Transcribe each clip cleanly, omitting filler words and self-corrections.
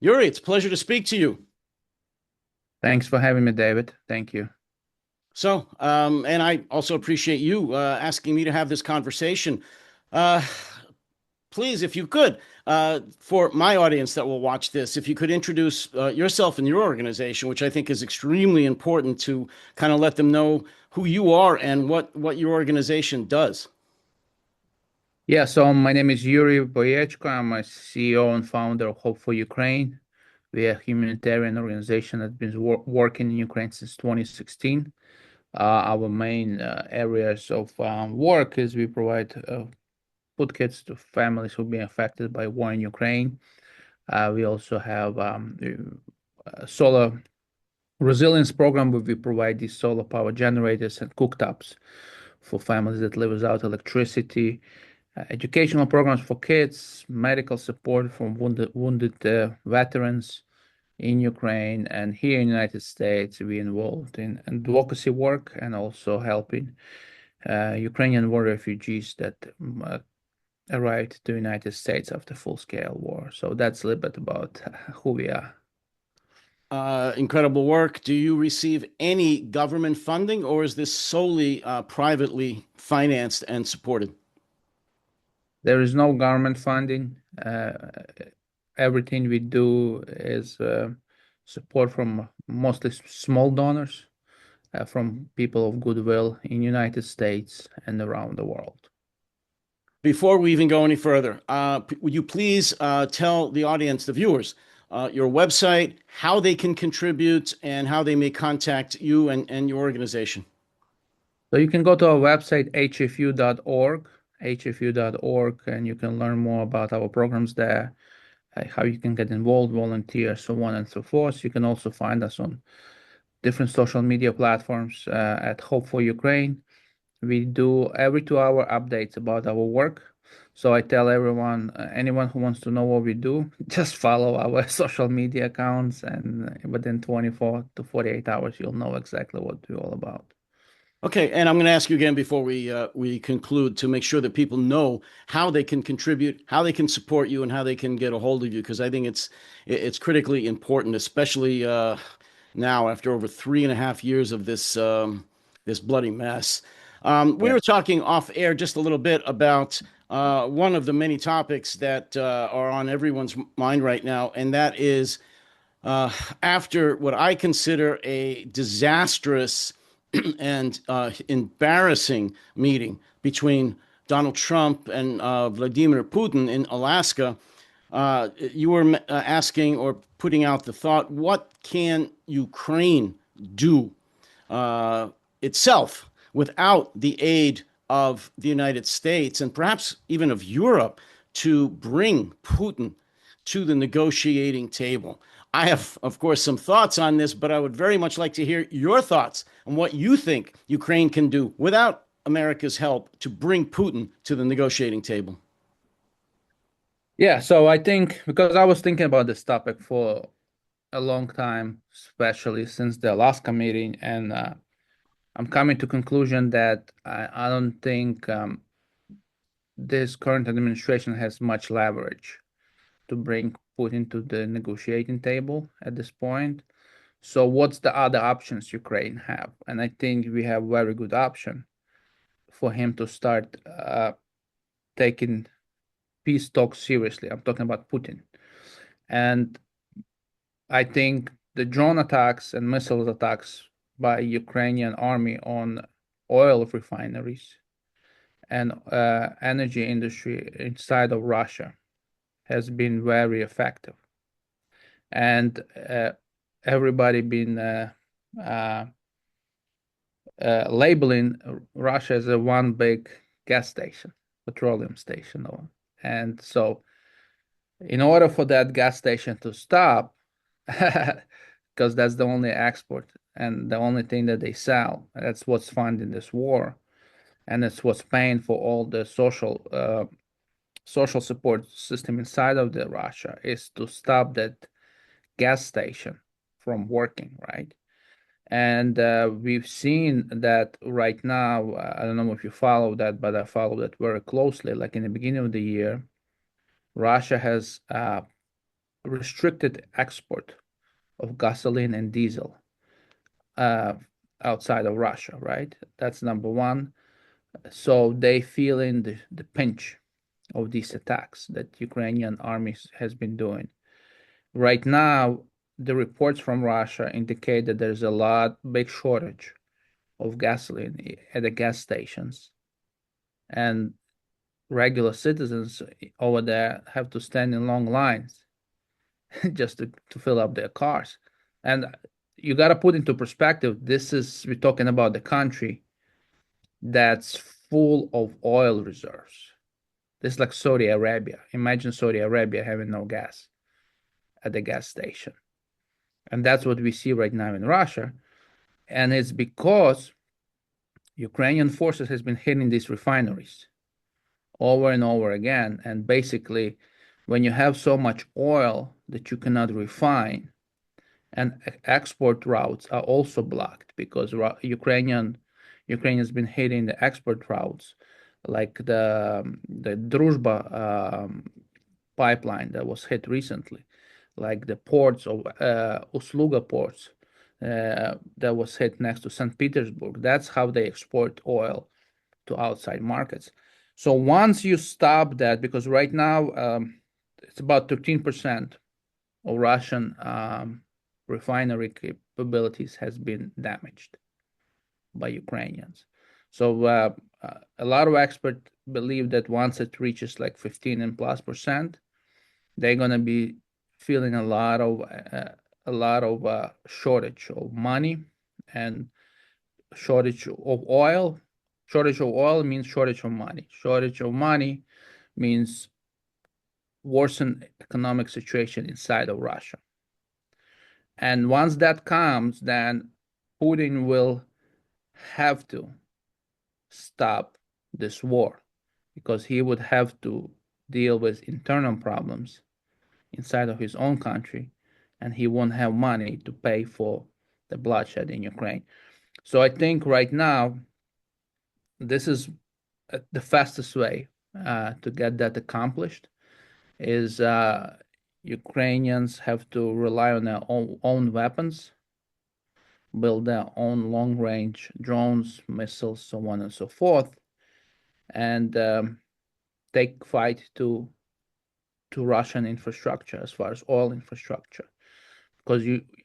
Yuri, it's a pleasure to speak to you. Thanks for having me, David. Thank you. And I also appreciate you asking me to have this conversation. Uh, Please, if you could, for my audience that will watch this, if you could introduce yourself and your organization, which I think is extremely important to kind of let them know who you are and what your organization does. Yeah, so my name is Yuriy Boyechko. I'm a CEO and founder of Hope for Ukraine. We are a humanitarian organization that's been working in Ukraine since 2016. Our main areas of work is we provide food kits to families who've been affected by war in Ukraine. We also have a solar resilience program where we provide these solar power generators and cooktops for families that live without electricity, educational programs for kids, medical support for wounded veterans in Ukraine, and here in the United States, we involved in advocacy work and also helping Ukrainian war refugees that arrived to the United States after full-scale war. So that's a little bit about who we are. Incredible work. Do you receive any government funding, or is this solely privately financed and supported? There is no government funding. Everything we do is support from mostly small donors, from people of goodwill in United States and around the world. Before we even go any further, would you please tell the audience, the viewers, your website, how they can contribute, and how they may contact you and your organization? So you can go to our website, hfu.org, and you can learn more about our programs there, how you can get involved, volunteer, so on and so forth. You can also find us on different social media platforms at Hope for Ukraine. We do every 2 hour updates about our work. So I tell everyone, anyone who wants to know what we do, just follow our social media accounts, and within 24 to 48 hours, you'll know exactly what we're all about. Okay, and I'm going to ask you again before we conclude to make sure that people know how they can contribute, how they can support you, and how they can get a hold of you, because I think it's critically important, especially now after over 3.5 years of this bloody mess. We Yeah. were talking off air just a little bit about one of the many topics that are on everyone's mind right now, and that is uh, after what I consider a disastrous and embarrassing meeting between Donald Trump and Vladimir Putin in Alaska. You were asking or putting out the thought, what can Ukraine do uh, itself without the aid of the United States and perhaps even of Europe to bring Putin to the negotiating table? I have, of course, some thoughts on this, but I would very much like to hear your thoughts on what you think Ukraine can do without America's help to bring Putin to the negotiating table. Yeah, so I think because I was thinking about this topic for a long time, especially since the Alaska meeting, and I'm coming to conclusion that I don't think this current administration has much leverage to bring Putin to the negotiating table at this point. So what's the other options Ukraine have? And I think we have very good option for him to start taking peace talks seriously. I'm talking about Putin. And I think the drone attacks and missile attacks by Ukrainian army on oil refineries and energy industry inside of Russia has been very effective. And everybody been uh, labeling Russia as a one big gas station, petroleum station. And so, in order for that gas station to stop, because that's the only export and the only thing that they sell, that's what's funding this war, and it's what's paying for all the social support system inside of the Russia, is to stop that gas station from working, right? And we've seen that right now. I don't know if you follow that, but I follow that very closely. Like in the beginning of the year, Russia has restricted export of gasoline and diesel uh, outside of Russia, right? That's number one. So they feel in the pinch of these attacks that Ukrainian army has been doing. Right now, the reports from Russia indicate that there's a big shortage of gasoline at the gas stations, and regular citizens over there have to stand in long lines just to fill up their cars. And you got to put into perspective, we're talking about the country that's full of oil reserves. This is like Saudi Arabia. Imagine Saudi Arabia having no gas at the gas station. And that's what we see right now in Russia. And it's because Ukrainian forces has been hitting these refineries over and over again. And basically, when you have so much oil that you cannot refine, and export routes are also blocked because Ukraine has been hitting the export routes, like the Druzhba pipeline that was hit recently, like the ports of Usluga ports that was hit next to St. Petersburg. That's how they export oil to outside markets. So once you stop that, because right now it's about 13% of Russian refinery capabilities has been damaged by Ukrainians. So a lot of experts believe that once it reaches like 15 and plus percent, they're going to be feeling a lot of shortage of money and shortage of oil. Shortage of oil means shortage of money. Shortage of money means worsened economic situation inside of Russia. And once that comes, then Putin will have to stop this war because he would have to deal with internal problems inside of his own country, and he won't have money to pay for the bloodshed in Ukraine. So I think right now, this is the fastest way to get that accomplished is Ukrainians have to rely on their own weapons, build their own long-range drones, missiles, so on and so forth, and take fight to Russian infrastructure as far as oil infrastructure. Because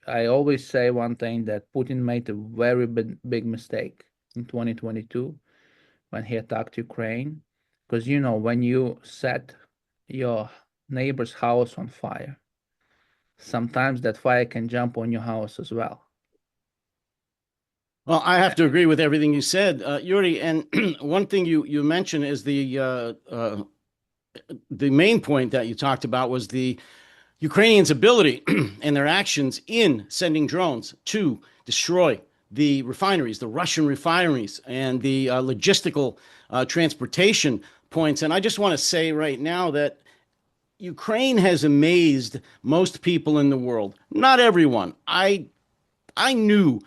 I always say one thing that Putin made a very big mistake in 2022 when he attacked Ukraine. Because when you set your neighbor's house on fire, sometimes that fire can jump on your house as well. Well, I have to agree with everything you said, Yuri. And one thing you mentioned is the main point that you talked about was the Ukrainians' ability and their actions in sending drones to destroy the refineries, the Russian refineries, and the logistical transportation points. And I just want to say right now that Ukraine has amazed most people in the world. Not everyone. I knew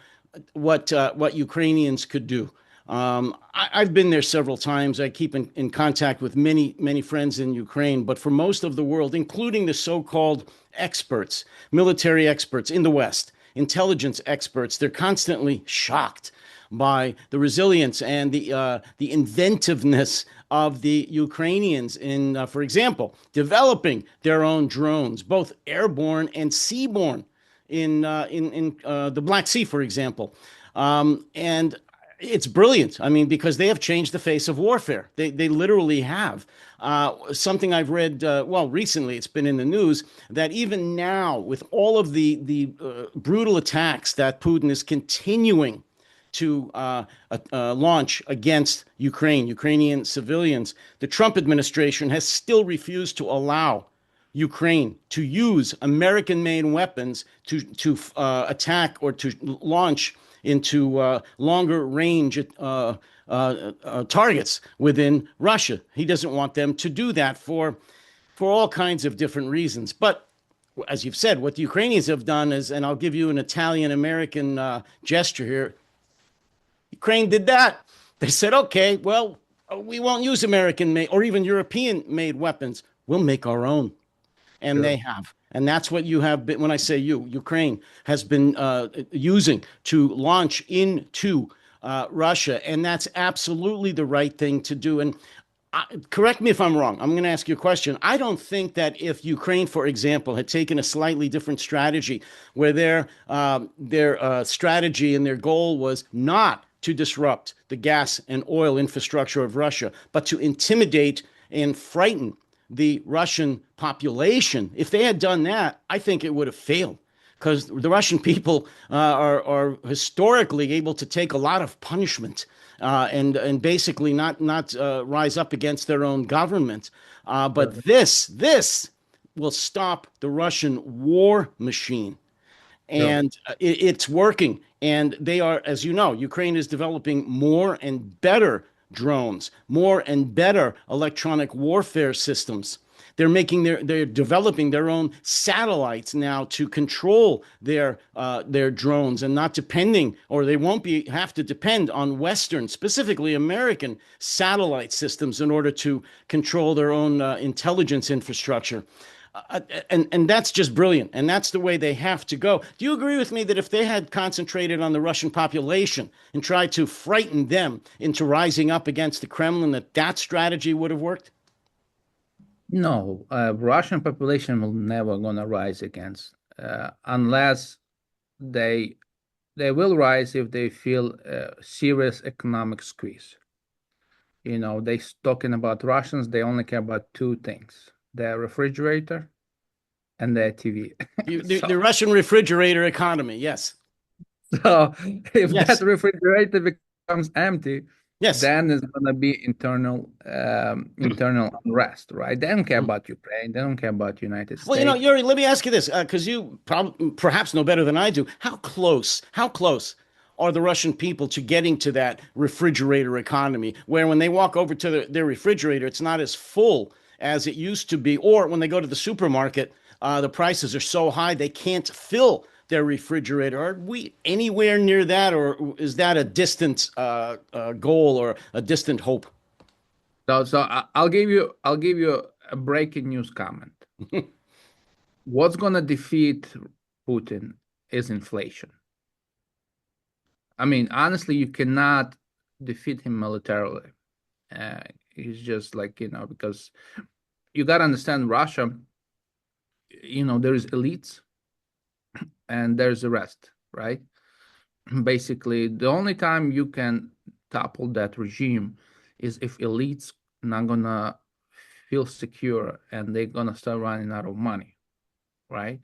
what Ukrainians could do. I've been there several times. I keep in contact with many friends in Ukraine, but for most of the world, including the so-called experts, military experts in the West, intelligence experts, they're constantly shocked by the resilience and the inventiveness of the Ukrainians in, for example, developing their own drones, both airborne and seaborne in the Black Sea, for example. And it's brilliant. I mean, because they have changed the face of warfare. They literally have. Something I've read, well, recently, it's been in the news, that even now, with all of the brutal attacks that Putin is continuing to launch against Ukrainian civilians, the Trump administration has still refused to allow Ukraine to use American-made weapons to attack or to launch into longer range targets within Russia. He doesn't want them to do that for all kinds of different reasons. But as you've said, what the Ukrainians have done is, and I'll give you an Italian-American gesture here. Ukraine did that. They said, okay, well, we won't use American-made or even European-made weapons. We'll make our own. and they Sure. have. And that's what you have been, when I say you, Ukraine has been using to launch into Russia. And that's absolutely the right thing to do. And correct me if I'm wrong. I'm going to ask you a question. I don't think that if Ukraine, for example, had taken a slightly different strategy, where their strategy and their goal was not to disrupt the gas and oil infrastructure of Russia, but to intimidate and frighten the Russian population. If they had done that, I think it would have failed, because the Russian people are historically able to take a lot of punishment and basically not rise up against their own government. But Sure. this will stop the Russian war machine, Sure. and it's working. And they are, as you know, Ukraine is developing more and better drones, more and better electronic warfare systems. They're developing their own satellites now to control their drones, and not depending, or they won't be have to depend on Western, specifically American satellite systems in order to control their own intelligence infrastructure. And that's just brilliant, and that's the way they have to go. Do you agree with me that if they had concentrated on the Russian population and tried to frighten them into rising up against the Kremlin, that strategy would have worked? No, Russian population will never gonna rise against unless they they will rise if they feel a serious economic squeeze. They talking about Russians, they only care about two things: their refrigerator and their TV. The So, Russian refrigerator economy, yes. so if that Yes. refrigerator becomes empty, Yes. then there's gonna be internal unrest, right? They don't care about Ukraine, they don't care about United Well, States. Yuri, let me ask you this, because you perhaps know better than I do. How close are the Russian people to getting to that refrigerator economy, where when they walk over to their refrigerator, it's not as full as it used to be, or when they go to the supermarket, the prices are so high they can't fill their refrigerator? Are we anywhere near that, or is that a distant goal or a distant hope? I'll give you a breaking news comment. What's gonna defeat Putin is inflation. I mean, honestly, you cannot defeat him militarily. He's just like, because you got to understand Russia, there is elites and there's the rest, right? Basically, the only time you can topple that regime is if elites not gonna feel secure and they're gonna start running out of money, right?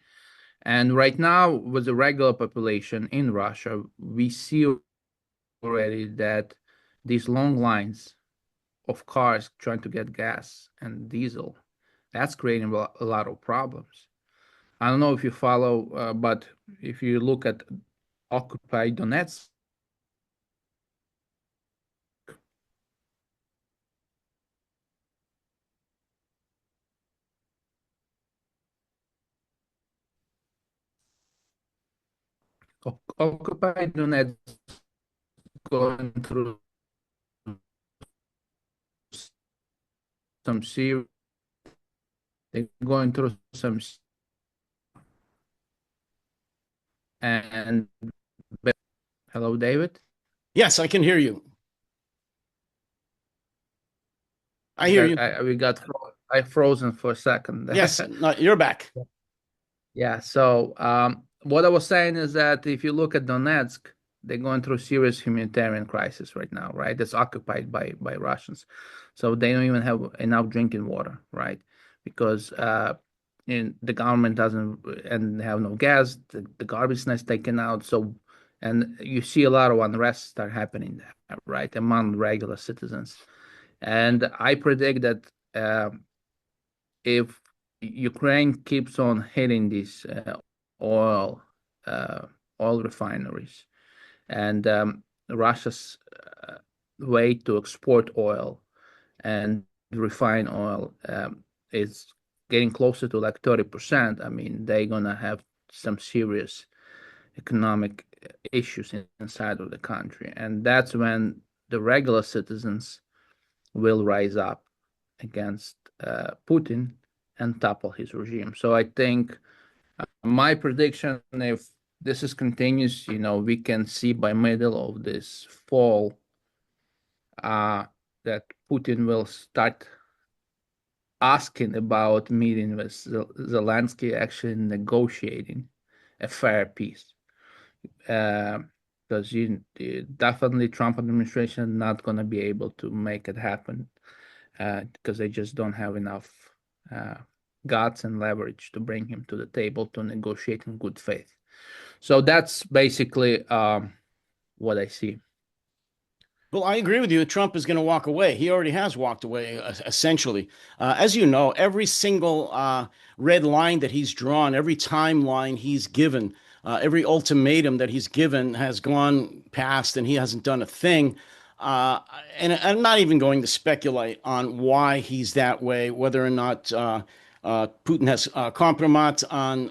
And right now, with the regular population in Russia, we see already that these long lines of cars trying to get gas and diesel, that's creating a lot of problems. I don't know if you follow, but if you look at Occupy Donetsk, Occupy Donetsk going through some serious, they're going through some, and hello, David. Yes, I can hear you. I hear you. I frozen for a second Yes, there. no, you're back. Yeah, so what I was saying is that if you look at Donetsk, they're going through serious humanitarian crisis right now, right? It's occupied by Russians. So they don't even have enough drinking water, right? Because the government doesn't, and they have no gas, the garbage is taken out. So, and you see a lot of unrest start happening there, right, among regular citizens. And I predict that if Ukraine keeps on hitting these oil uh, oil refineries, and Russia's way to export oil and refine oil is getting closer to like 30%. I mean, they're gonna have some serious economic issues inside of the country, and that's when the regular citizens will rise up against Putin, and topple his regime. So I think my prediction, if this is continues, we can see by middle of this fall uh, that Putin will start asking about meeting with Zelensky, actually negotiating a fair peace. Uh, because definitely Trump administration not going to be able to make it happen because they just don't have enough uh, guts and leverage to bring him to the table to negotiate in good faith. So that's basically what I see. Well, I agree with you. Trump is going to walk away. He already has walked away, essentially. As you know, every single red line that he's drawn, every timeline he's given, every ultimatum that he's given has gone past, and he hasn't done a thing. Uh, and I'm not even going to speculate on why he's that way, whether or not Putin has compromised on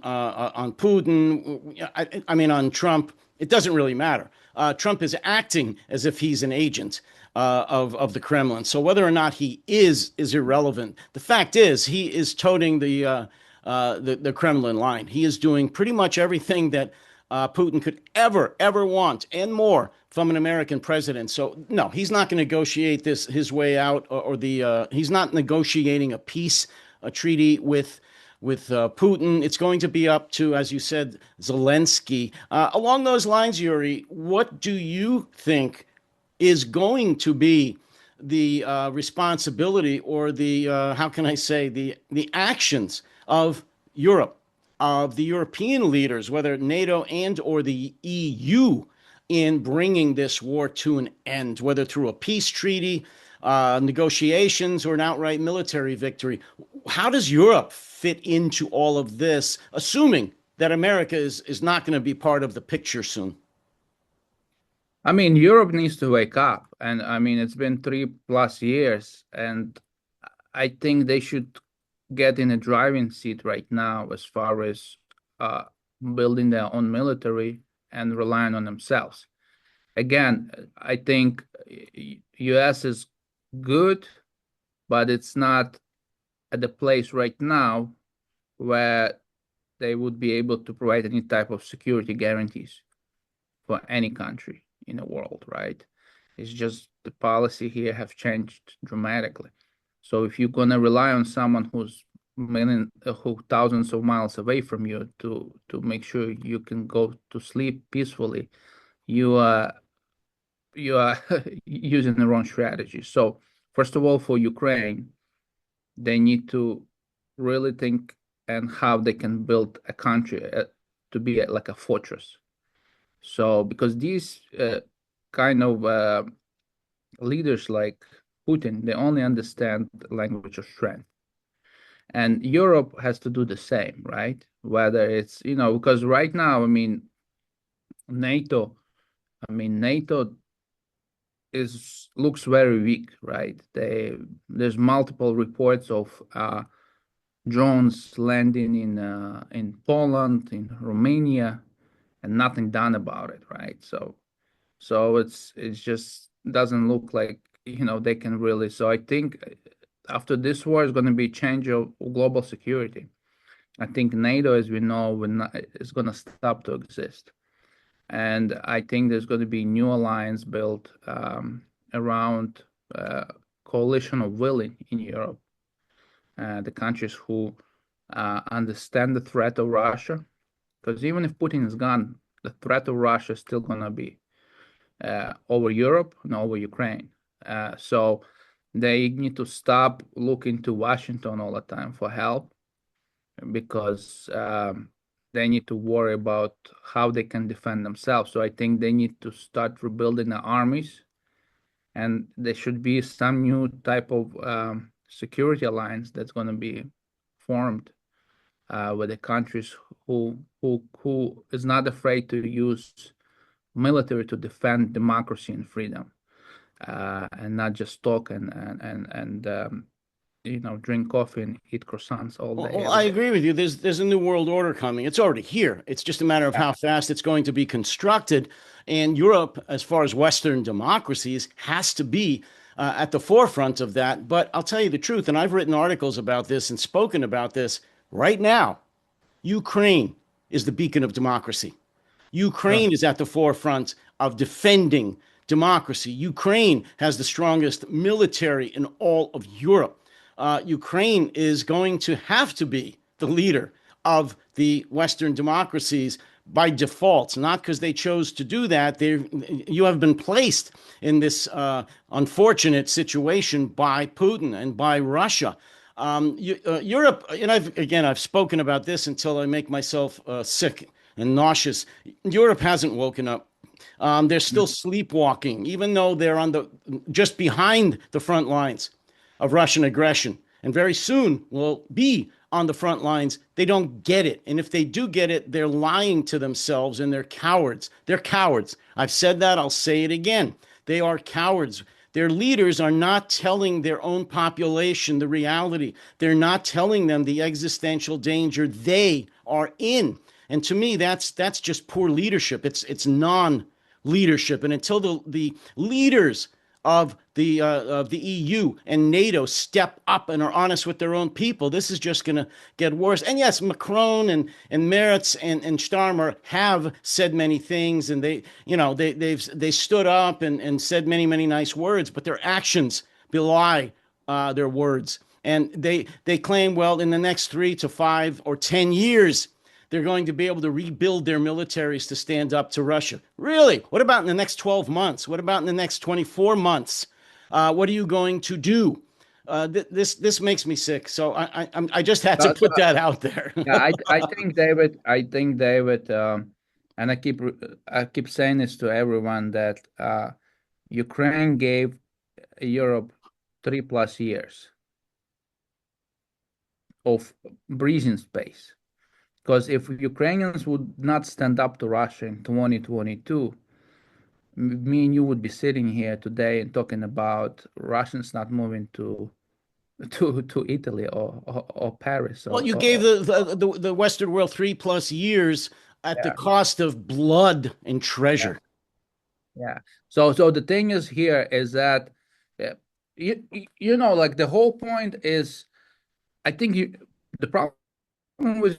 Putin. I mean, on Trump. It doesn't really matter. Trump is acting as if he's an agent of the Kremlin. So whether or not he is irrelevant. The fact is, he is toting the Kremlin line. He is doing pretty much everything that Putin could ever want and more from an American president. So no, he's not going to negotiate this his way out, or the he's not negotiating a peace, a treaty with Putin. It's going to be up to, as you said, Zelensky. Along those lines, Yuri, what do you think is going to be the responsibility, or the how can I say, the actions of Europe, of the European leaders, whether NATO and or the EU, in bringing this war to an end, whether through a peace treaty, negotiations, or an outright military victory? How does Europe fit into all of this, assuming that America is not going to be part of the picture soon? I mean, Europe needs to wake up. And I mean, it's been 3+ years, and I think they should get in a driving seat right now as far as uh, building their own military and relying on themselves. Again, I think US is good, but it's not at the place right now where they would be able to provide any type of security guarantees for any country in the world, right? It's just the policy here have changed dramatically. So if you're gonna rely on someone who thousands of miles away from you to make sure you can go to sleep peacefully, you are using the wrong strategy. So first of all, for Ukraine, they need to really think and how they can build a country to be like a fortress. So because these kind of leaders like Putin, they only understand the language of strength. And Europe has to do the same, right? Whether it's, because right now, NATO, NATO looks very weak, right? There's multiple reports of drones landing in Poland, in Romania, and nothing done about it, right? So it's just doesn't look like they can really. So I think after this war is going to be change of global security. I think NATO, as we know, is going to stop to exist, and I think there's going to be new alliance built around coalition of willing in Europe, the countries who understand the threat of Russia, because even if Putin is gone, the threat of Russia is still going to be over Europe and over Ukraine. So they need to stop looking to Washington all the time for help, because they need to worry about how they can defend themselves. So I think they need to start rebuilding the armies, and there should be some new type of security alliance that's going to be formed with the countries who is not afraid to use military to defend democracy and freedom, and not just talk and drink coffee and eat croissants all day Well, every I day. agree with you. There's a new world order coming. It's already here. It's just a matter of Yeah. how fast it's going to be constructed. And Europe, as far as Western democracies, has to be at the forefront of that. But I'll tell you the truth, and I've written articles about this and spoken about this right now. Ukraine is the beacon of democracy. Sure. Ukraine is at the forefront of defending democracy. Ukraine has the strongest military in all of Europe. Ukraine is going to have to be the leader of the Western democracies by default, not because they chose to do that. You have been placed in this unfortunate situation by Putin and by Russia. Europe, and I've spoken about this until I make myself sick and nauseous. Europe hasn't woken up. They're still sleepwalking, even though they're on the just behind the front lines of Russian aggression, and very soon will be on the front lines. They don't get it, and if they do get it, they're lying to themselves, and they're cowards. They're cowards. I've said that. I'll say it again. They are cowards. Their leaders are not telling their own population the reality. They're not telling them the existential danger they are in. And to me, that's just poor leadership. It's non-leadership. And until the leaders of the EU and NATO step up and are honest with their own people, this is just going to get worse. And yes, Macron and Merz and Starmer have said many things, and they stood up and said many nice words, but their actions belie their words. And they claim, well, in the next 3 to 5 or 10 years, they're going to be able to rebuild their militaries to stand up to Russia. Really? What about in the next 12 months? What about in the next 24 months? What are you going to do? This makes me sick. So I just had to So, put that out there. yeah, I think David, and I keep saying this to everyone that Ukraine gave Europe 3+ years of breathing space. Because if Ukrainians would not stand up to Russia in 2022, me and you would be sitting here today and talking about Russians not moving to Italy or Paris Well, you gave or the Western world 3+ years at the yeah, cost of blood and yeah, treasure. yeah. So the thing is here is that like the whole point is I think the problem with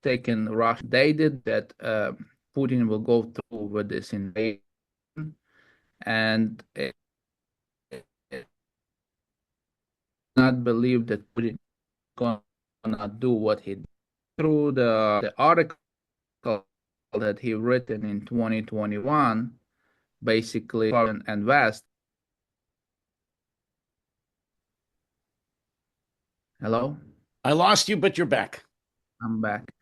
taking Russia they did that Putin will go through with this invasion and not believe that Putin gonna do what he did. Through the article that he written in 2021, basically and West. Hello, I lost you, but you're back. I'm back.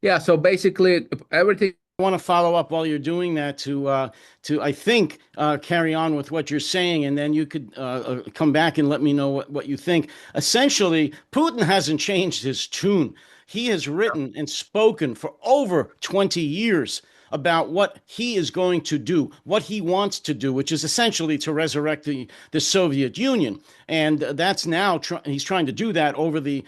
Yeah, so basically everything. I want to follow up while you're doing that to I think carry on with what you're saying, and then you could come back and let me know what you think. Essentially, Putin hasn't changed his tune. He has written and spoken for over 20 years about what he is going to do, what he wants to do, which is essentially to resurrect the Soviet Union, and that's now he's trying to do that over the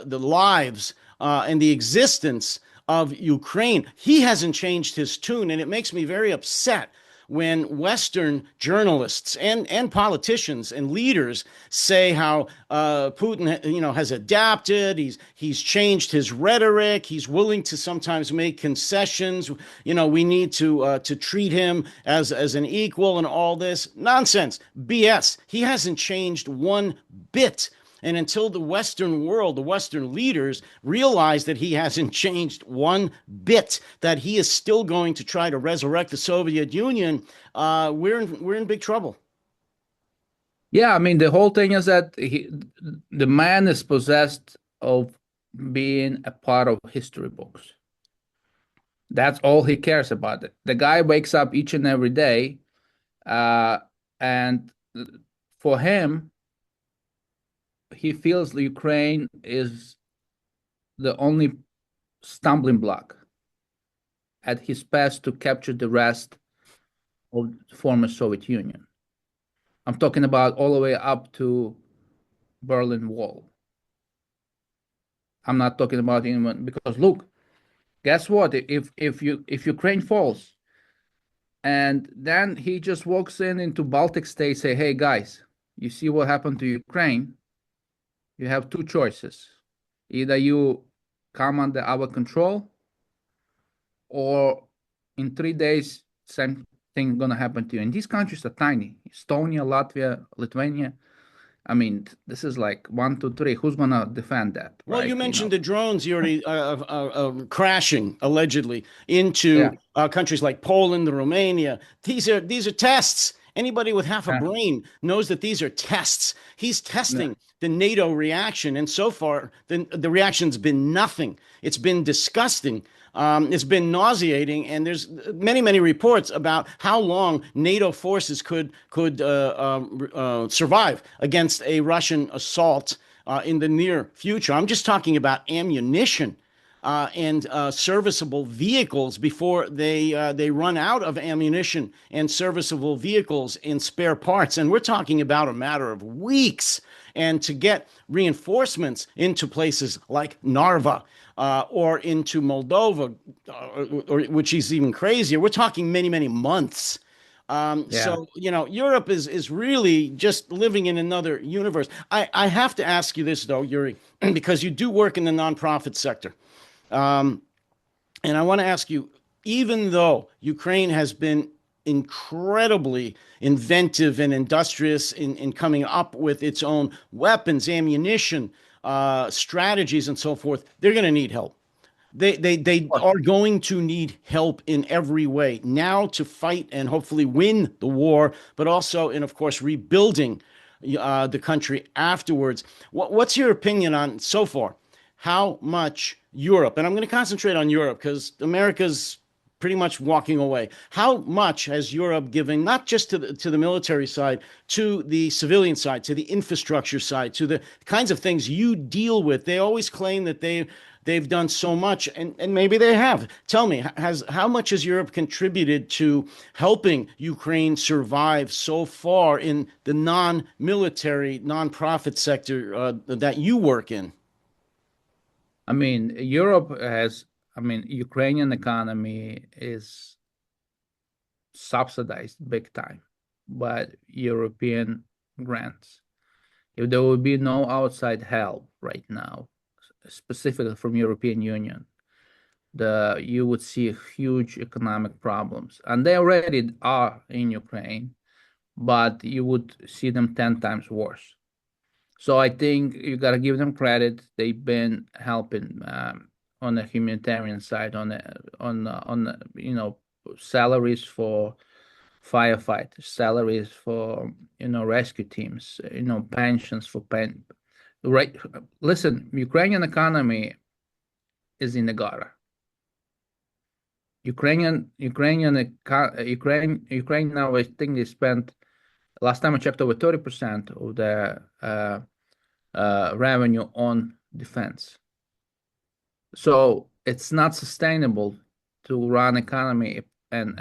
lives and the existence of Ukraine. He hasn't changed his tune, and it makes me very upset when Western journalists and politicians and leaders say how Putin, has adapted. He's changed his rhetoric. He's willing to sometimes make concessions. We need to treat him as an equal and all this nonsense, BS. He hasn't changed one bit. And until the Western world, the Western leaders realize that he hasn't changed one bit, that he is still going to try to resurrect the Soviet Union, we're in big trouble. Yeah, I mean the whole thing is that the man is possessed of being a part of history books. That's all he cares about. The guy wakes up each and every day, uh, and for him, he feels Ukraine is the only stumbling block at his path to capture the rest of the former Soviet Union. I'm talking about all the way up to Berlin Wall. I'm not talking about anyone because look, guess what? If Ukraine falls, And then he just walks in into Baltic states, say, hey guys, you see what happened to Ukraine? You have two choices. Either you come under our control, or in 3 days, same thing gonna happen to you. And these countries are tiny. Estonia, Latvia, Lithuania. I mean, this is like one, two, three. Who's gonna defend that, Well, you right? You mentioned know? the drones, Yuri, crashing allegedly into Yeah. countries like Poland, Romania. These are tests. Anybody with half a Yeah. brain knows that these are tests. He's Yeah. testing the NATO reaction, and so far the reaction's been nothing. It's been disgusting. It's been nauseating, and there's many reports about how long NATO forces could survive against a Russian assault in the near future. I'm just talking about ammunition and serviceable vehicles before they run out of ammunition and serviceable vehicles and spare parts. And we're talking about a matter of weeks. And to get reinforcements into places like Narva or into Moldova, which is even crazier, we're talking many months. Yeah. So Europe is really just living in another universe. I have to ask you this though, Yuri, because you do work in the nonprofit sector, and I want to ask you, even though Ukraine has been incredibly inventive and industrious in coming up with its own weapons, ammunition, strategies, and so forth, they're going to need help. They are going to need help in every way now to fight and hopefully win the war, but also in, of course, rebuilding the country afterwards. What's your opinion on so far? How much Europe, and I'm going to concentrate on Europe because America's pretty much walking away. How much has Europe given, not just to the military side, to the civilian side, to the infrastructure side, to the kinds of things you deal with? They always claim that they've done so much, and maybe they have. Tell me, how much has Europe contributed to helping Ukraine survive so far in the non-military, non-profit sector that you work in? I mean, Europe has, I mean, Ukrainian economy is subsidized big time by European grants. If there would be no outside help right now, specifically from European Union, you would see huge economic problems. And they already are in Ukraine, but you would see them 10 times worse. So I think you got to give them credit. They've been helping on the humanitarian side, on salaries for firefighters, salaries for rescue teams, pensions for pen. Right. Listen, Ukrainian economy is in the gutter. Ukraine now, I think they spent, last time I checked, over 30% of their revenue on defense. So it's not sustainable to run economy and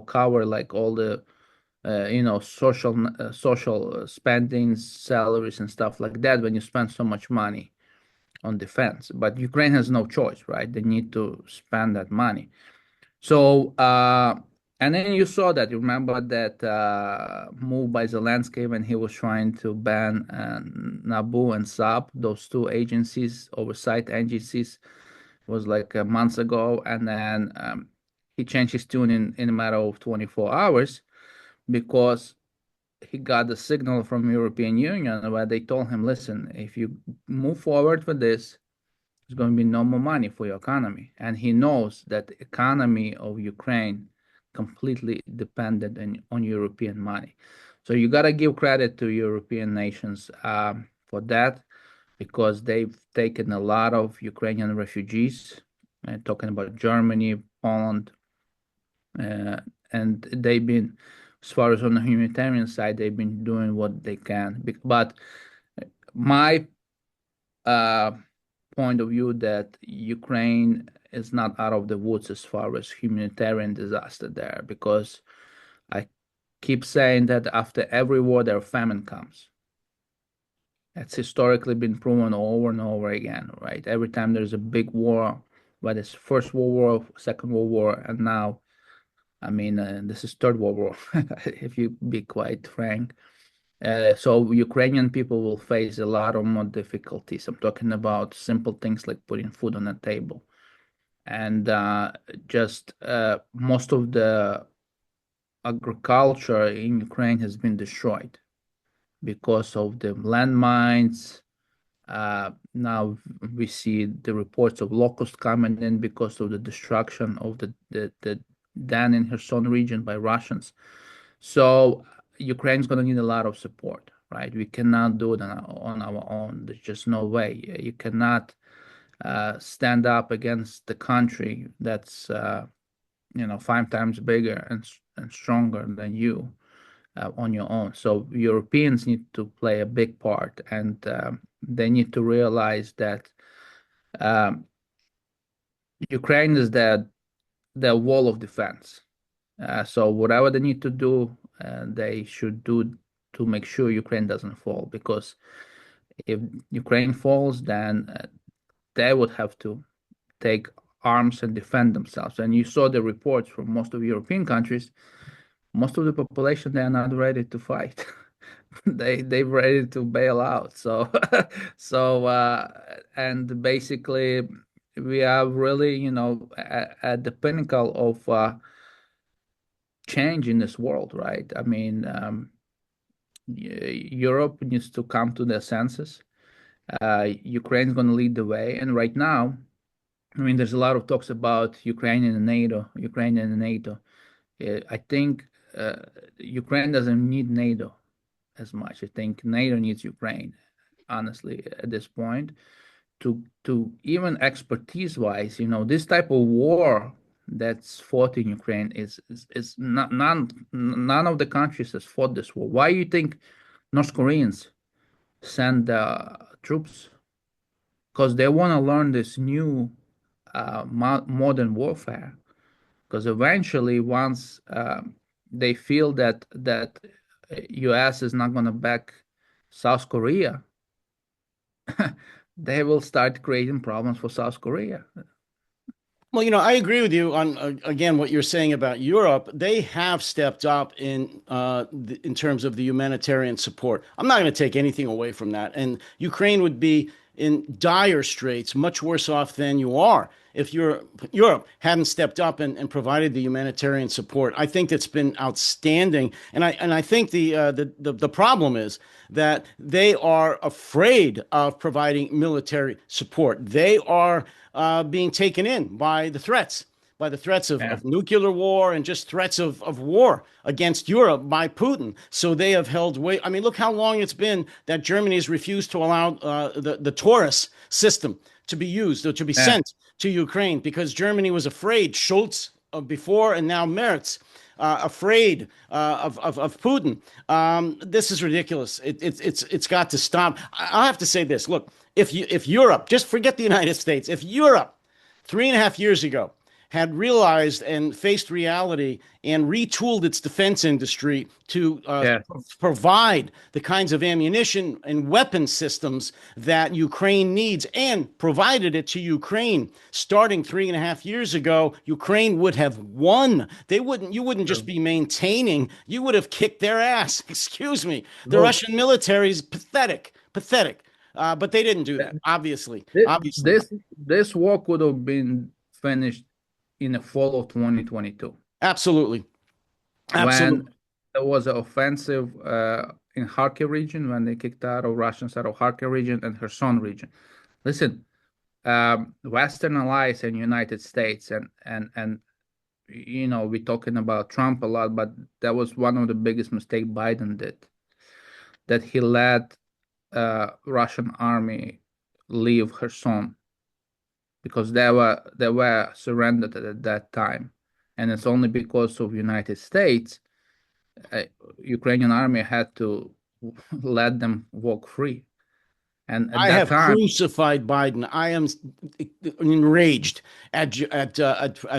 cover like all the social spending, salaries and stuff like that when you spend so much money on defense. But Ukraine has no choice, right? They need to spend that money. So, and then you saw that, you remember that move by Zelensky when he was trying to ban NABU and SAP, those two agencies, oversight agencies, was like months ago. And then he changed his tune in a matter of 24 hours because he got the signal from European Union where they told him, listen, if you move forward with this, there's going to be no more money for your economy. And he knows that the economy of Ukraine completely dependent on European money. So you got to give credit to European nations for that, because they've taken a lot of Ukrainian refugees, talking about Germany, Poland, uh, and they've been, as far as on the humanitarian side, they've been doing what they can. But my uh, point of view that Ukraine is not out of the woods as far as humanitarian disaster there, because I keep saying that after every war there famine comes. It's historically been proven over and over again, right? Every time there's a big war, whether it's First World War, Second World War, and now I mean, this is Third World War, if you be quite frank. So Ukrainian people will face a lot of more difficulties. I'm talking about simple things like putting food on the table. And just most of the agriculture in Ukraine has been destroyed because of the landmines. Now we see the reports of locusts coming in because of the destruction of the Dan and Kherson region by Russians. So Ukraine's going to need a lot of support, right? We cannot do it on our own. There's just no way. You cannot stand up against the country that's 5 times bigger and stronger than you on your own. So Europeans need to play a big part, and they need to realize that um, Ukraine is the wall of defense. So whatever they need to do, they should do to make sure Ukraine doesn't fall. Because if Ukraine falls, then they would have to take arms and defend themselves. And you saw the reports from most of European countries. Most of the population, they are not ready to fight. They're ready to bail out. So and basically we are really, at the pinnacle of change in this world, right? I mean, Europe needs to come to their senses. Ukraine's going to lead the way, and right now, I mean, there's a lot of talks about Ukraine and NATO, Ukraine and NATO. I think Ukraine doesn't need NATO as much. I think NATO needs Ukraine, honestly, at this point, to even expertise wise, this type of war that's fought in Ukraine is not none of the countries has fought this war. Why do you think North Koreans send troops? Because they want to learn this new modern warfare. Because eventually, once they feel that U.S. is not going to back South Korea, they will start creating problems for South Korea. Well, I agree with you on again what you're saying about Europe. They have stepped up in terms of the humanitarian support. I'm not going to take anything away from that, and Ukraine would be in dire straits, much worse off than you are if Europe hadn't stepped up and provided the humanitarian support. I think that's been outstanding, and I think the problem is that they are afraid of providing military support. They are being taken in by the threats Yeah. of nuclear war and just threats of war against Europe by Putin. So they have held way. I mean, look how long it's been that Germany has refused to allow the Taurus system to be used or to be Yeah. sent to Ukraine because Germany was afraid. Scholz before and now Merz. Afraid of Putin. This is ridiculous. It's got to stop. I have to say this. Look, if Europe, just forget the United States, if Europe 3.5 years ago had realized and faced reality and retooled its defense industry to Yeah. provide the kinds of ammunition and weapon systems that Ukraine needs and provided it to Ukraine starting 3.5 years ago, Ukraine would have won. You wouldn't just be maintaining, you would have kicked their ass. Excuse me. The Look, Russian military is pathetic, pathetic. But they didn't do that, obviously. Obviously. this war could have been finished in the fall of 2022 Absolutely. when Absolutely. there was an offensive in Kharkiv region when they kicked out of Russians out of Kharkiv region and Kherson region. Listen, Western allies and United States and we're talking about Trump a lot, but that was one of the biggest mistake Biden did, that he let Russian army leave Kherson because they were surrendered at that time, and it's only because of United States uh, Ukrainian army had to let them walk free. And at I that have time, crucified Biden. I am enraged at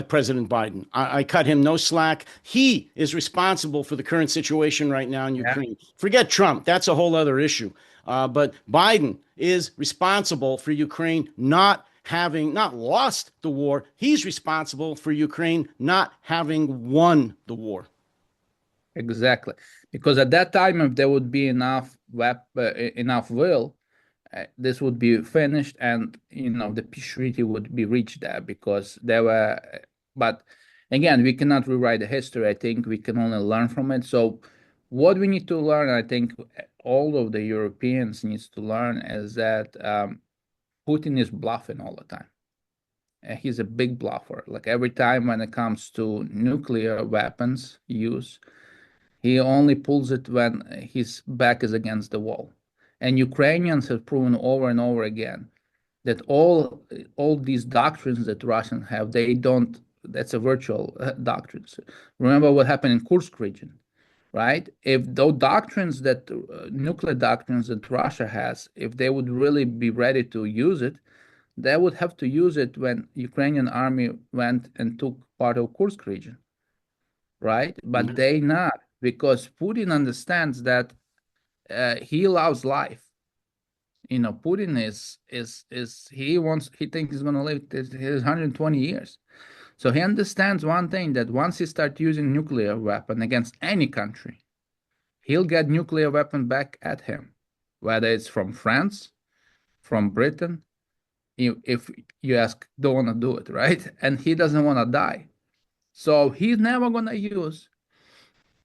President Biden. I cut him no slack. He is responsible for the current situation right now in yeah, Ukraine. Forget Trump. That's a whole other issue. But Biden is responsible for Ukraine not having not lost the war. He's responsible for Ukraine not having won the war. Exactly. Because at that time, if there would be enough will, this would be finished, and the peace treaty would be reached there, because there were. But again, we cannot rewrite the history. I think we can only learn from it. So, what we need to learn, I think, all of the Europeans needs to learn, is that Putin is bluffing all the time. And he's a big bluffer. Like every time when it comes to nuclear weapons use, he only pulls it when his back is against the wall. And Ukrainians have proven over and over again that all these doctrines that Russians have, they don't. That's a virtual doctrines. Remember what happened in Kursk region, right? If those doctrines that nuclear doctrines that Russia has, if they would really be ready to use it, they would have to use it when Ukrainian army went and took part of Kursk region, right? But they not, because Putin understands that he loves life. Putin is he thinks he's gonna live his 120 years. So he understands one thing, that once he starts using nuclear weapon against any country, he'll get nuclear weapon back at him, whether it's from France, from Britain. If you ask, don't want to do it, right? And he doesn't want to die. So he's never gonna use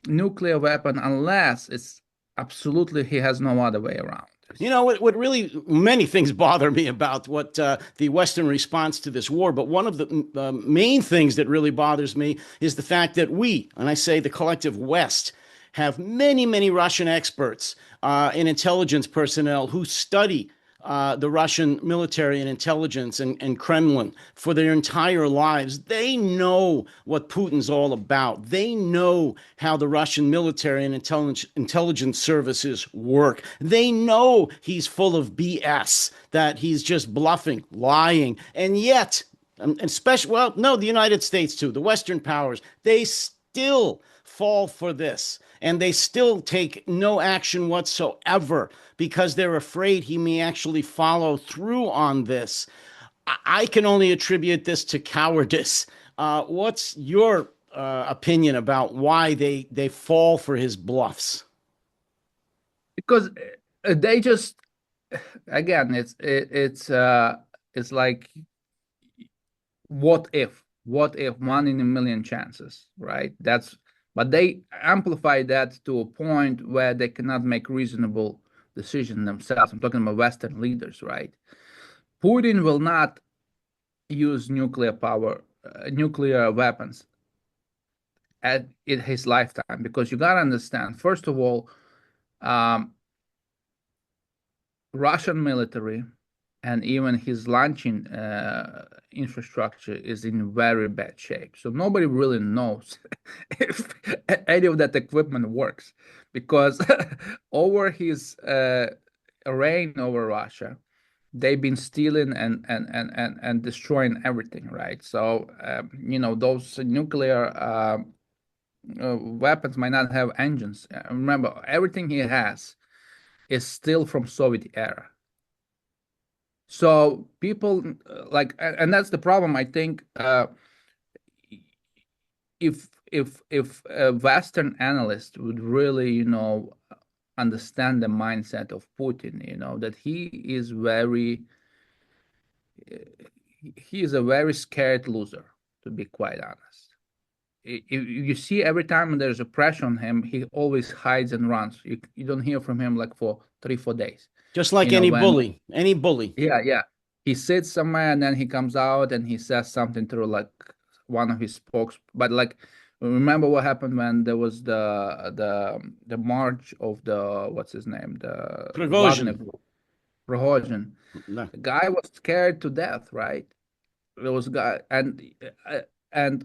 nuclear weapon unless it's absolutely he has no other way around You this. know, what really, many things bother me about what the Western response to this war, but one of the main things that really bothers me is the fact that we, and I say the collective West, have many, many Russian experts and intelligence personnel who study the Russian military and intelligence and Kremlin for their entire lives. They know what Putin's all about. They know how the Russian military and intelligence services work. They know he's full of BS, that he's just bluffing, lying. And yet, especially, well, no, the United States too, the Western powers, they still fall for this, and they still take no action whatsoever because they're afraid he may actually follow through on this. I can only attribute this to cowardice. What's your opinion about why they fall for his bluffs? Because they just, again, it's like, what if one in a million chances, right? But they amplify that to a point where they cannot make reasonable decision themselves. I'm talking about Western leaders, right? Putin will not use nuclear weapons in his lifetime, because you gotta understand, first of all, um, Russian military and even his launching infrastructure is in very bad shape. So nobody really knows if any of that equipment works, because over his reign over Russia, they've been stealing and destroying everything, right? So those nuclear weapons might not have engines. Remember, everything he has is still from Soviet era. So people and that's the problem. I think if a Western analyst would really, understand the mindset of Putin, that he is a very scared loser, to be quite honest. You see, every time there's a pressure on him, he always hides and runs. You don't hear from him like for 3-4 days. Just like any When bully, any bully. Yeah, yeah. He sits somewhere and then he comes out and he says something through like one of his spokes. But like, remember what happened when there was the march of the what's his name, the Wagner Prigozhin. group, Prigozhin. No. The guy was scared to death, right? There was a guy,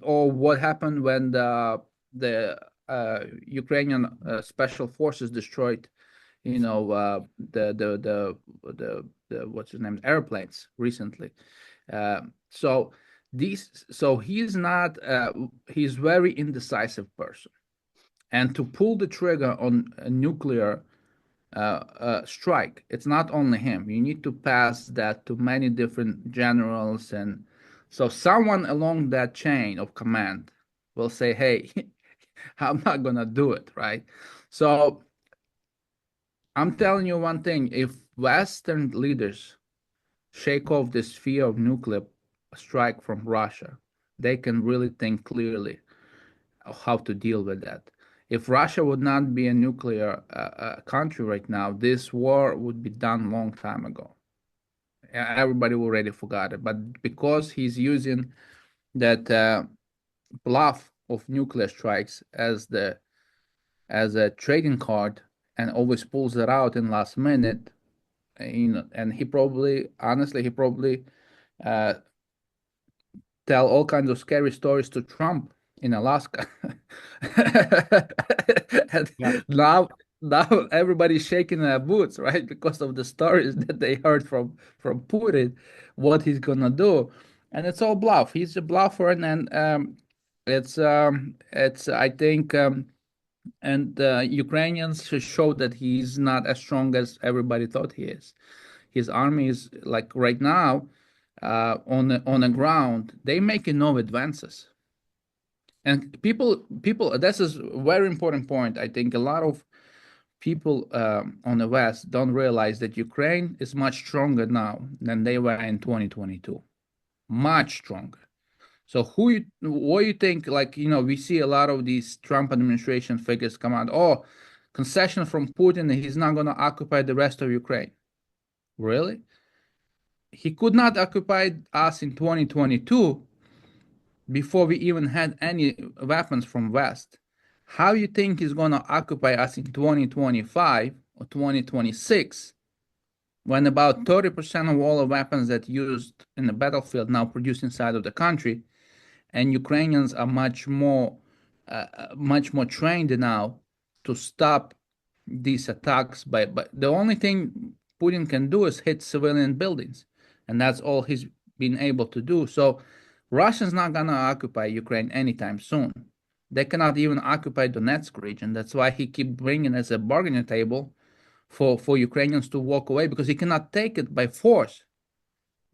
or what happened when the Ukrainian special forces destroyed, the what's his name, airplanes recently. So he's not he's very indecisive person, and to pull the trigger on a nuclear strike. It's not only him. You need to pass that to many different generals, and so someone along that chain of command will say, "Hey, I'm not gonna do it," right? So I'm telling you one thing: if Western leaders shake off this fear of nuclear strike from Russia, they can really think clearly of how to deal with that. If Russia would not be a nuclear country right now, this war would be done long time ago. Everybody already forgot it. But because he's using that bluff of nuclear strikes as a trading card and always pulls it out in last minute, and he probably, honestly, he probably uh, tell all kinds of scary stories to Trump in Alaska. And Yeah. now, now everybody's shaking their boots, right? Because of the stories that they heard from Putin, what he's gonna do, and it's all bluff. He's a bluffer, and it's I think and Ukrainians should show that he's not as strong as everybody thought he is. His army is like right now on the ground. They making no advances, and people. This is a very important point. I think a lot of people on the West don't realize that Ukraine is much stronger now than they were in 2022. Much stronger. So what do you think? Like, we see a lot of these Trump administration figures come out. Oh, concession from Putin, he's not going to occupy the rest of Ukraine. Really? He could not occupy us in 2022 before we even had any weapons from West. How you think he's going to occupy us in 2025 or 2026 when about 30% of all the weapons that used in the battlefield now produced inside of the country, and Ukrainians are much more trained now to stop these attacks. But the only thing Putin can do is hit civilian buildings, and that's all he's been able to do. So Russia's not gonna occupy Ukraine anytime soon. They cannot even occupy Donetsk region. That's why he keep bringing as a bargaining table for Ukrainians to walk away because he cannot take it by force.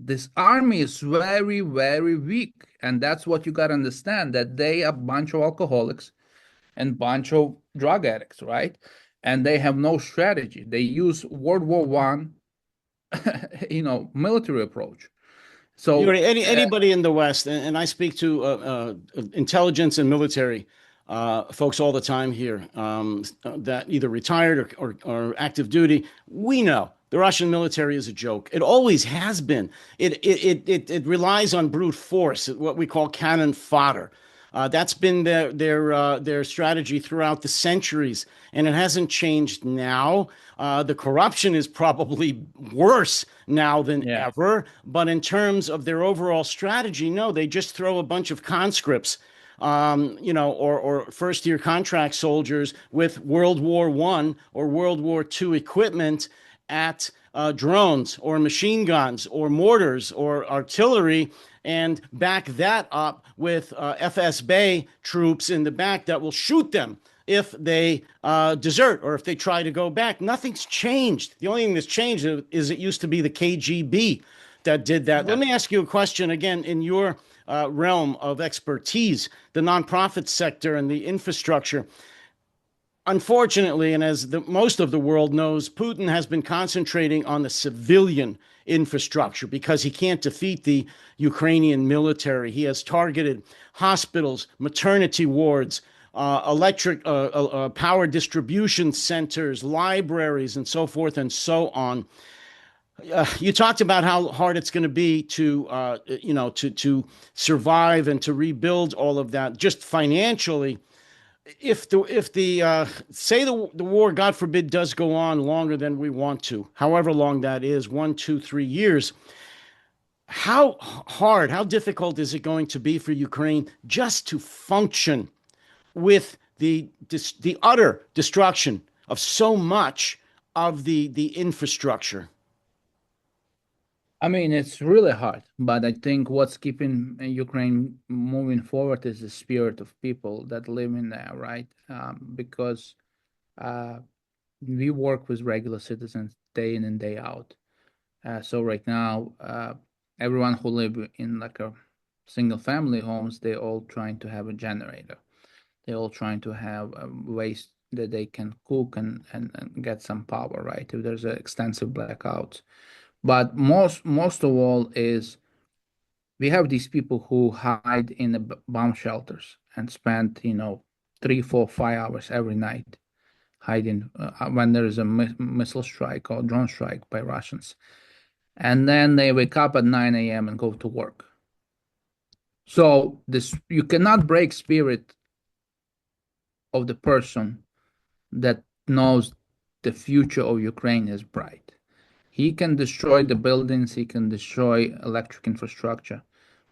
This army is very, very weak, and that's what you got to understand, that they are a bunch of alcoholics and bunch of drug addicts, right? And they have no strategy. They use World War One, military approach. So Anybody in the West, and I speak to intelligence and military folks all the time here, that either retired or active duty, we know the Russian military is a joke. It always has been. It relies on brute force, what we call cannon fodder. That's been their strategy throughout the centuries, and it hasn't changed now. The corruption is probably worse now than yeah, ever, but in terms of their overall strategy, no, they just throw a bunch of conscripts, or first-year contract soldiers with World War One or World War II equipment at drones or machine guns or mortars or artillery, and back that up with FSB troops in the back that will shoot them if they desert or if they try to go back. Nothing's changed. The only thing that's changed is it used to be the KGB that did that. Let yeah. me ask you a question again in your realm of expertise, the nonprofit sector and the infrastructure. Unfortunately, and as most of the world knows, Putin has been concentrating on the civilian infrastructure because he can't defeat the Ukrainian military. He has targeted hospitals, maternity wards, electric power distribution centers, libraries, and so forth and so on. You talked about how hard it's going to be to survive and to rebuild all of that just financially. If the say the war, God forbid, does go on longer than we want to, however long that is, 1, 2, 3 years, how hard, how difficult is it going to be for Ukraine just to function with the utter destruction of so much of the infrastructure? I mean, it's really hard, but I think what's keeping Ukraine moving forward is the spirit of people that live in there, right? Because uh, we work with regular citizens day in and day out. So right now, everyone who live in like a single family homes, they all trying to have a generator. They're all trying to have ways that they can cook and get some power, right? If there's an extensive blackout. But most of all is we have these people who hide in the bomb shelters and spend, 3, 4, 5 hours every night hiding when there is a missile strike or drone strike by Russians. And then they wake up at 9 a.m. and go to work. So this you cannot break spirit of the person that knows the future of Ukraine is bright. He can destroy the buildings, he can destroy electric infrastructure,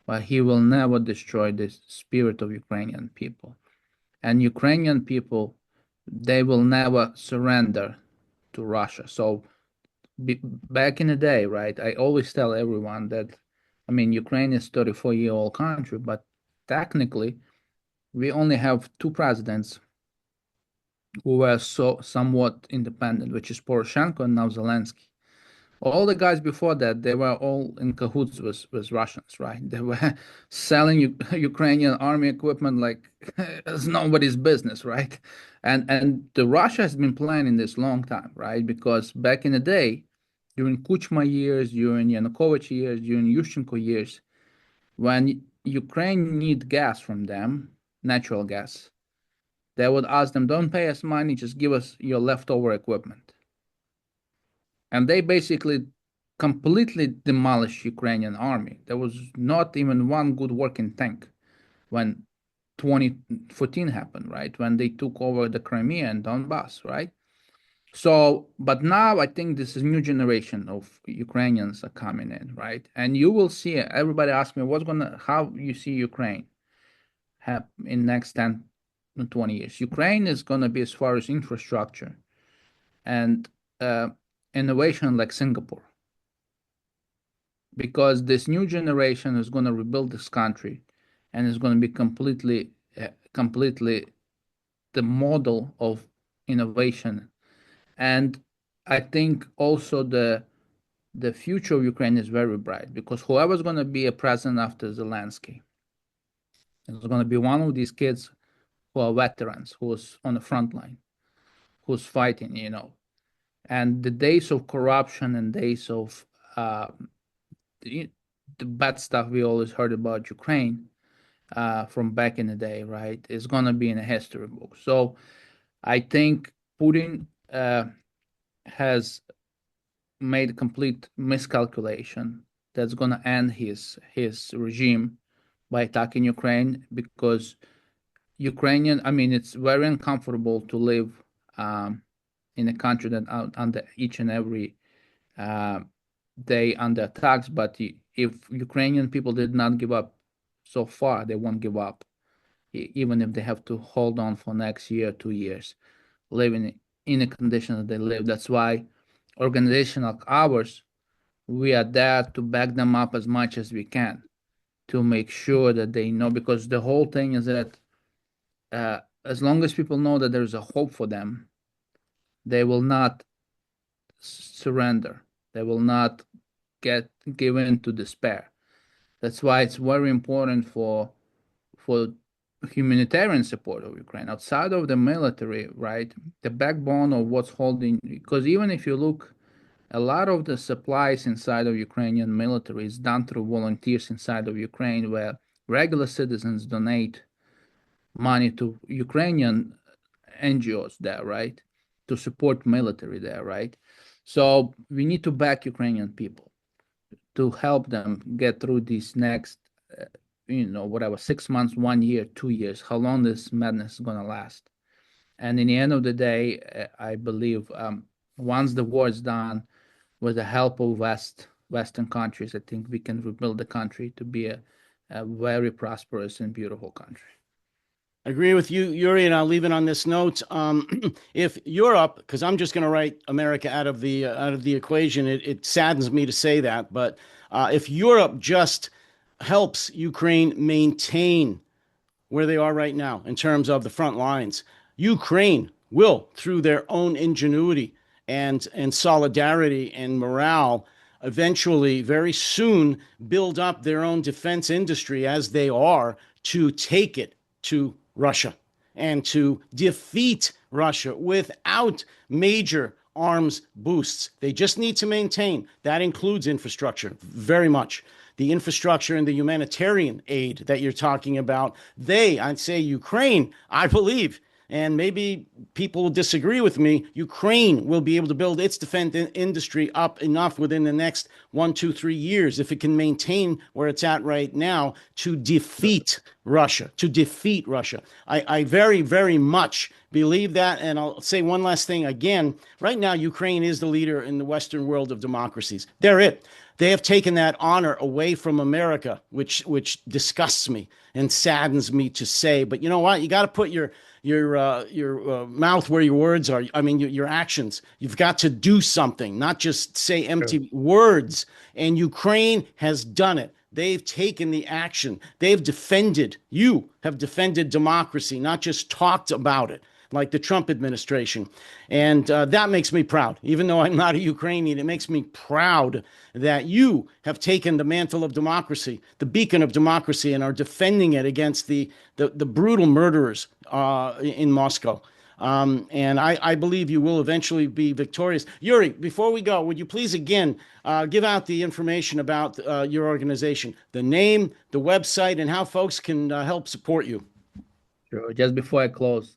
but he will never destroy the spirit of Ukrainian people. And Ukrainian people, they will never surrender to Russia. So back in the day, right, I always tell everyone that, I mean, Ukraine is 34-year-old country, but technically we only have two presidents who were so somewhat independent, which is Poroshenko and now Zelensky. All the guys before that, they were all in cahoots with Russians, right? They were selling Ukrainian army equipment like it's nobody's business, right? And the Russia has been planning this long time, right? Because back in the day, during Kuchma years, during Yanukovych years, during Yushchenko years, when Ukraine need gas from them, natural gas, they would ask them, don't pay us money, just give us your leftover equipment. And they basically completely demolished Ukrainian army. There was not even one good working tank when 2014 happened, right? When they took over the Crimea and Donbass, right? So, but now I think this is new generation of Ukrainians are coming in, right? And you will see everybody ask me how you see Ukraine have in next 10 to 20 years. Ukraine is gonna be as far as infrastructure and uh, innovation like Singapore, because this new generation is going to rebuild this country and is going to be completely the model of innovation. And I think also the future of Ukraine is very bright, because whoever's going to be a president after Zelensky is going to be one of these kids who are veterans, who's on the front line, who's fighting. And the days of corruption and days of uh, the bad stuff we always heard about Ukraine from back in the day, right, is going to be in a history book. So I think Putin has made a complete miscalculation that's going to end his regime by attacking Ukraine, because Ukrainian, I mean, it's very uncomfortable to live in a country that under each and every uh, day under attacks. But if Ukrainian people did not give up so far, they won't give up, even if they have to hold on for next year, 2 years, living in the condition that they live. That's why organization like ours, we are there to back them up as much as we can, to make sure that they know, because the whole thing is that as long as people know that there's a hope for them, they will not surrender. They will not get given to despair. That's why it's very important for humanitarian support of Ukraine outside of the military, right? The backbone of what's holding, because even if you look, a lot of the supplies inside of Ukrainian military is done through volunteers inside of Ukraine, where regular citizens donate money to Ukrainian NGOs there, right? To support military there, right? So we need to back Ukrainian people to help them get through these next, whatever, 6 months, 1 year, 2 years, how long this madness is going to last. And in the end of the day, I believe once the war is done, with the help of Western countries, I think we can rebuild the country to be a very prosperous and beautiful country. I agree with you, Yuri, and I'll leave it on this note. If Europe, because I'm just going to write America out of the equation, it saddens me to say that, but if Europe just helps Ukraine maintain where they are right now in terms of the front lines, Ukraine will, through their own ingenuity and solidarity and morale, eventually, very soon, build up their own defense industry as they are to take it to Russia and to defeat Russia without major arms boosts. They just need to maintain. That includes infrastructure, very much. The infrastructure and the humanitarian aid that you're talking about, I'd say Ukraine, I believe, and maybe people will disagree with me, Ukraine will be able to build its defense industry up enough within the next 1, 2, 3 years, if it can maintain where it's at right now, to defeat Russia. To defeat Russia. I very, very much believe that. And I'll say one last thing again. Right now, Ukraine is the leader in the Western world of democracies. They're it. They have taken that honor away from America, which disgusts me and saddens me to say. But you know what? You got to put your mouth where your words are. I mean, your actions. You've got to do something, not just say empty words. And Ukraine has done it. They've taken the action. You have defended democracy, not just talked about it like the Trump administration. And that makes me proud. Even though I'm not a Ukrainian, it makes me proud that you have taken the mantle of democracy, the beacon of democracy, and are defending it against the brutal murderers in Moscow. And I believe you will eventually be victorious. Yuri, before we go, would you please again give out the information about your organization, the name, the website, and how folks can help support you? Sure. Just before I close,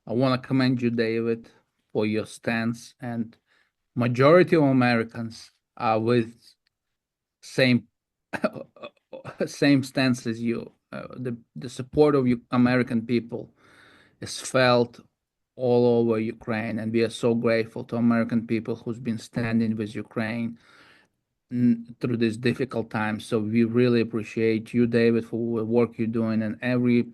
I want to commend you, David, for your stance. And majority of Americans are with same same stance as you. The support of you American people is felt all over Ukraine, and we are so grateful to American people who's been standing with Ukraine through this difficult time. So we really appreciate you, David, for the work you're doing, and every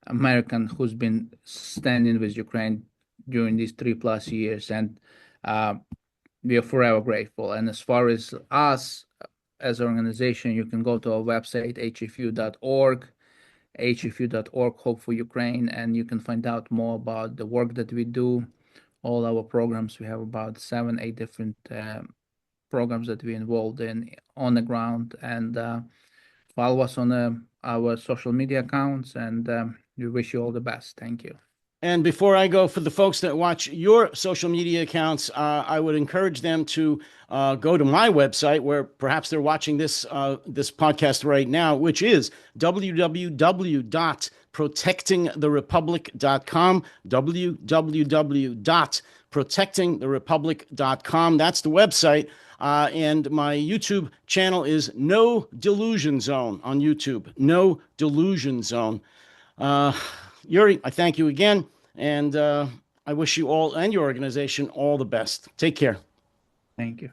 American who's been standing with Ukraine during these 3+ years, and we are forever grateful. And as far as us as an organization, you can go to our website, hfu.org, hfu.org, Hope for Ukraine, and you can find out more about the work that we do, all our programs. We have about 7, 8 different programs that we're involved in on the ground, and follow us on our social media accounts, and we wish you all the best. Thank you. And before I go, for the folks that watch your social media accounts, I would encourage them to go to my website, where perhaps they're watching this podcast right now, which is www.protectingtherepublic.com, www.protectingtherepublic.com. That's the website. And my YouTube channel is No Delusion Zone on YouTube. No Delusion Zone. Yuri, I thank you again, and I wish you all and your organization all the best. Take care. Thank you.